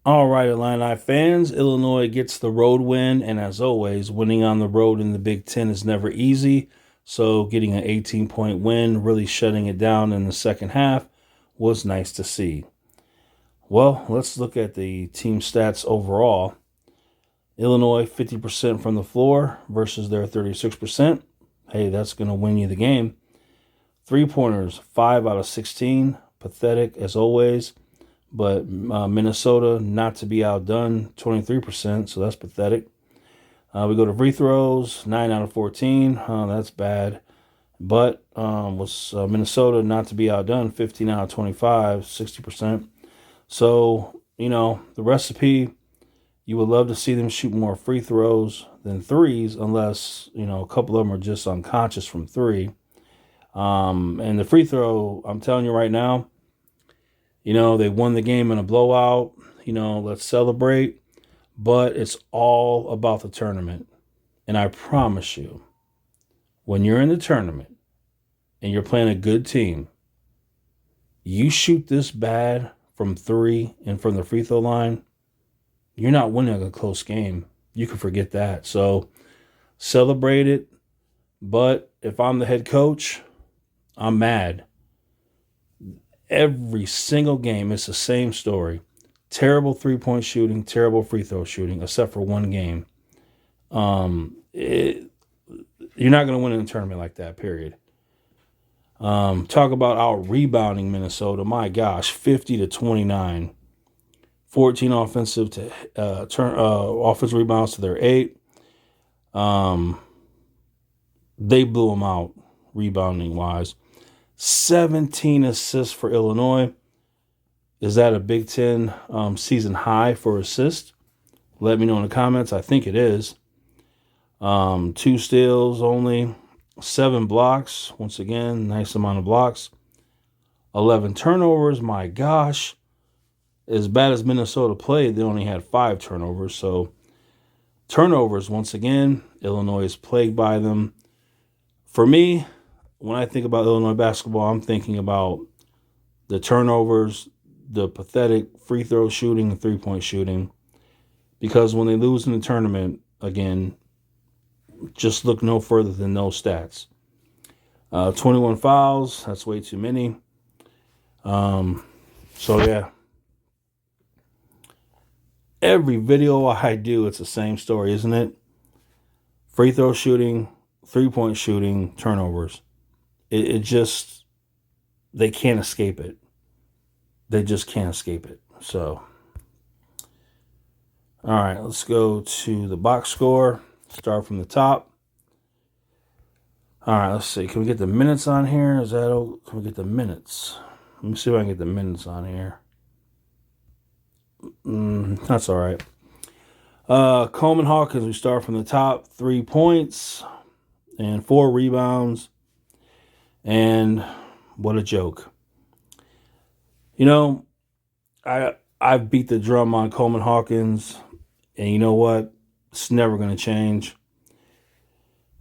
All right, Illini fans, Illinois gets the road win, and as always, winning on the road in the Big Ten is never easy. So, getting an 18-point win, really shutting it down in the second half, was nice to see. Well, let's look at the team stats overall. Illinois 50% from the floor versus their 36%. Hey, that's going to win you the game. 3-pointers, 5 out of 16. Pathetic as always. But Minnesota, not to be outdone, 23%, so that's pathetic. We go to free throws, 9 out of 14. That's bad. But was Minnesota, not to be outdone, 15 out of 25, 60%. So, the recipe, you would love to see them shoot more free throws than threes, unless, a couple of them are just unconscious from three. And the free throw, I'm telling you right now, they won the game in a blowout. Let's celebrate. But it's all about the tournament. And I promise you, when you're in the tournament and you're playing a good team, you shoot this bad from three and from the free throw line, you're not winning a close game. You can forget that. So celebrate it. But if I'm the head coach, I'm mad. Every single game, it's the same story. Terrible three-point shooting, terrible free throw shooting, except for one game. You're not going to win in a tournament like that, period. Talk about out-rebounding Minnesota. My gosh, 50-29. 14 offensive rebounds to their 8. They blew them out, rebounding-wise. 17 assists for Illinois. Is that a Big Ten season high for assists? Let me know in the comments. I think it is. 2 steals only. 7 blocks. Once again, nice amount of blocks. 11 turnovers. My gosh. As bad as Minnesota played, they only had 5 turnovers. So turnovers, once again, Illinois is plagued by them. For me, when I think about Illinois basketball, I'm thinking about the turnovers, the pathetic free throw shooting, and three-point shooting. Because when they lose in the tournament, again, just look no further than those stats. 21 fouls, that's way too many. Yeah. Every video I do, it's the same story, isn't it? Free throw shooting, three-point shooting, turnovers. It just, they can't escape it. They just can't escape it. So, all right, let's go to the box score. Start from the top. All right, let's see. Can we get the minutes on here? Can we get the minutes? Let me see if I can get the minutes on here. That's all right. Coleman Hawkins, we start from the top. 3 points and 4 rebounds. And what a joke. I've beat the drum on Coleman Hawkins, and you know what? It's never going to change.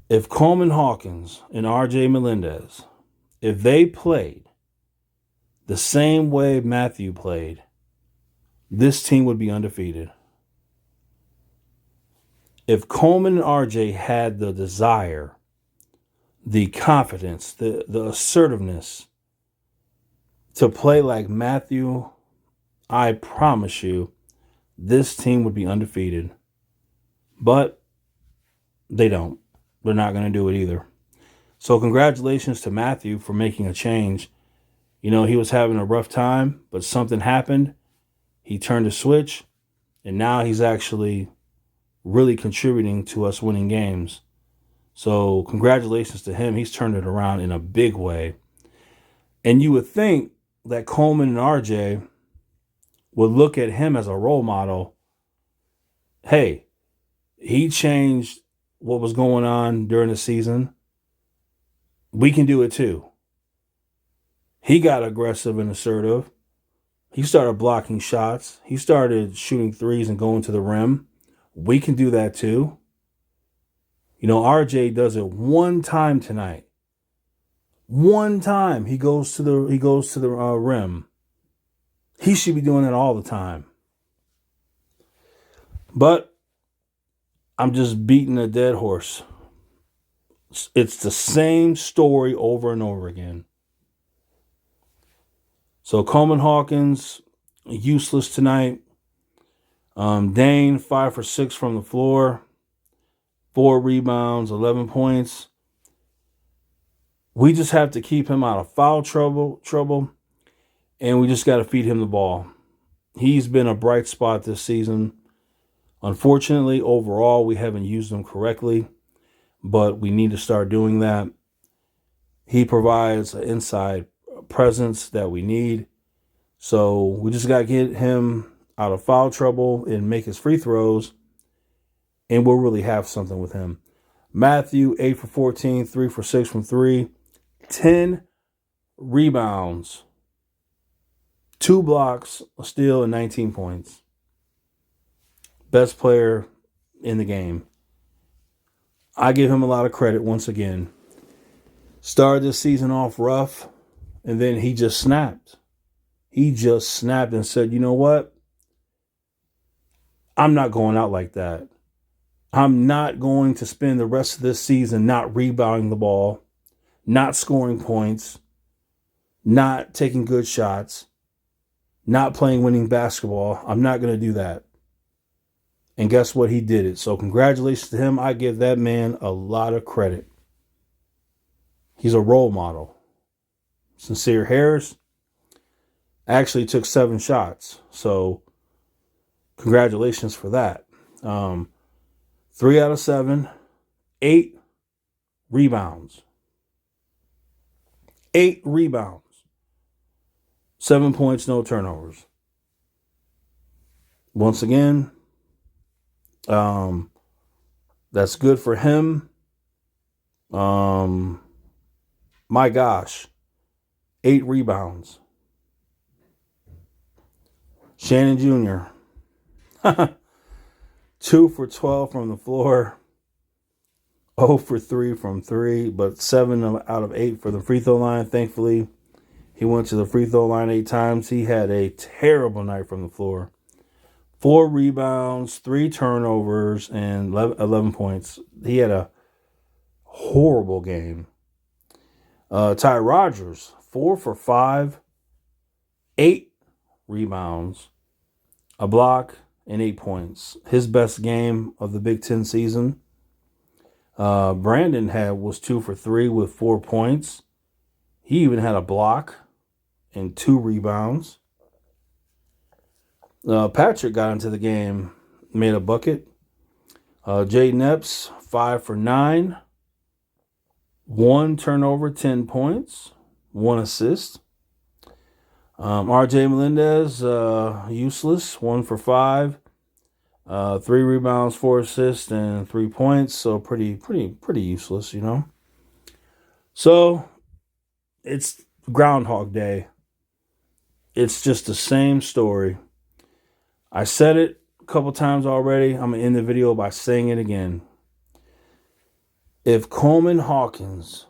If Coleman Hawkins and R.J. Melendez, if they played the same way Mathew played, this team would be undefeated. If Coleman and R.J. had the desire, the confidence, the assertiveness to play like Mathew, I promise you, this team would be undefeated. But they don't. They're not going to do it either. So congratulations to Mathew for making a change. He was having a rough time, but something happened. He turned a switch, and now he's actually really contributing to us winning games. So congratulations to him. He's turned it around in a big way. And you would think that Coleman and RJ would look at him as a role model. Hey, he changed what was going on during the season. We can do it too. He got aggressive and assertive. He started blocking shots. He started shooting threes and going to the rim. We can do that too. RJ does it one time tonight. One time he goes to the rim. He should be doing it all the time. But I'm just beating a dead horse. It's the same story over and over again. So Coleman Hawkins, useless tonight. Dane, 5 for 6 from the floor, 4 rebounds, 11 points. We just have to keep him out of foul trouble, and we just got to feed him the ball. He's been a bright spot this season. Unfortunately, overall, we haven't used him correctly, but we need to start doing that. He provides an inside presence that we need. So we just got to get him out of foul trouble and make his free throws, and we'll really have something with him. Mathew, 8 for 14, 3 for 6 from 3, 10 rebounds, 2 blocks, a steal, and 19 points. Best player in the game. I give him a lot of credit once again. Started this season off rough, and then he just snapped. He just snapped and said, you know what? I'm not going out like that. I'm not going to spend the rest of this season not rebounding the ball, not scoring points, not taking good shots, not playing winning basketball. I'm not going to do that. And guess what? He did it. So congratulations to him. I give that man a lot of credit. He's a role model. Sincere Harris actually took 7 shots. So congratulations for that. 3 out of 7, 8 rebounds. 8 rebounds. 7 points, no turnovers. Once again, that's good for him. My gosh, 8 rebounds. Shannon Jr. 2 for 12 from the floor. 0 for 3 from 3, but 7 out of 8 for the free throw line. Thankfully, he went to the free throw line 8 times. He had a terrible night from the floor. 4 rebounds, 3 turnovers, and 11 points. He had a horrible game. Ty Rodgers, 4 for 5, 8 rebounds, a block, and 8 points. His best game of the Big Ten season. Brandon was 2 for 3 with 4 points. He even had a block and 2 rebounds. Patrick got into the game, made a bucket. Jaden Epps, 5 for 9. 1 turnover, 10 points. 1 assist. RJ Melendez, useless, 1 for 5. 3 rebounds, 4 assists, and 3 points. So pretty useless, you know. So it's Groundhog Day. It's just the same story. I said it a couple times already. I'm going to end the video by saying it again. If Coleman Hawkins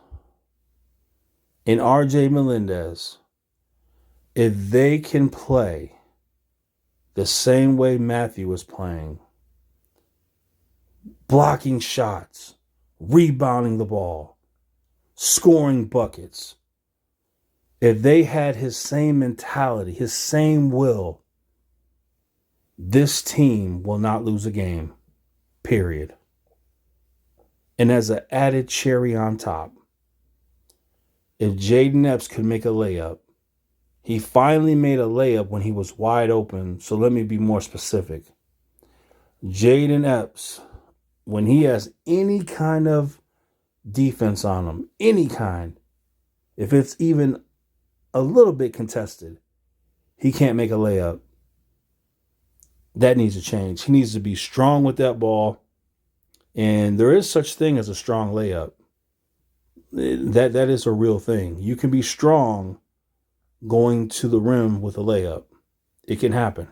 and RJ Melendez, if they can play the same way Mathew was playing, blocking shots, rebounding the ball, scoring buckets, if they had his same mentality, his same will, this team will not lose a game, period. And as an added cherry on top, if Jaden Epps could make a layup, he finally made a layup when he was wide open. So let me be more specific. Jaden Epps, when he has any kind of defense on him, any kind, if it's even a little bit contested, he can't make a layup. That needs to change. He needs to be strong with that ball. And there is such thing as a strong layup. That is a real thing. You can be strong going to the rim with a layup. It can happen.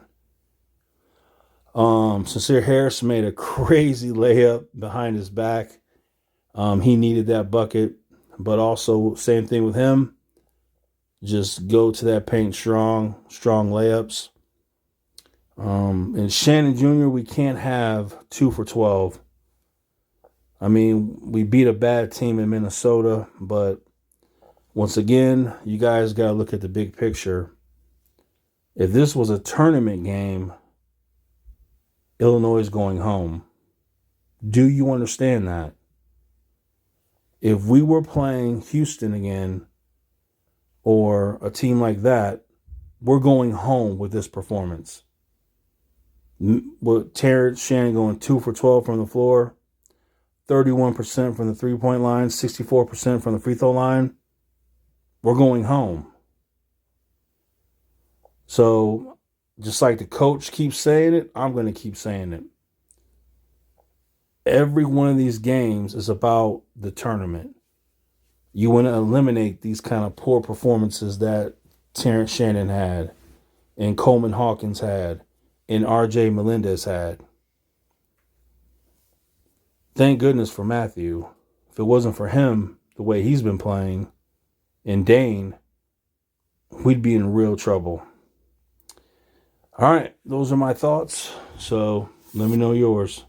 Sincere Harris made a crazy layup behind his back. He needed that bucket. But also, same thing with him. Just go to that paint strong layups. And Shannon Jr., we can't have 2 for 12. I mean, we beat a bad team in Minnesota, but once again, you guys got to look at the big picture. If this was a tournament game, Illinois is going home. Do you understand that? If we were playing Houston again or a team like that, we're going home with this performance. With Terrence Shannon going 2 for 12 from the floor, 31% from the three-point line, 64% from the free throw line, we're going home. So, just like the coach keeps saying it, I'm going to keep saying it. Every one of these games is about the tournament. You want to eliminate these kind of poor performances that Terrence Shannon had, and Coleman Hawkins had, and RJ Melendez had. Thank goodness for Mathew. If it wasn't for him, the way he's been playing, and Dane, we'd be in real trouble. All right, those are my thoughts. So let me know yours.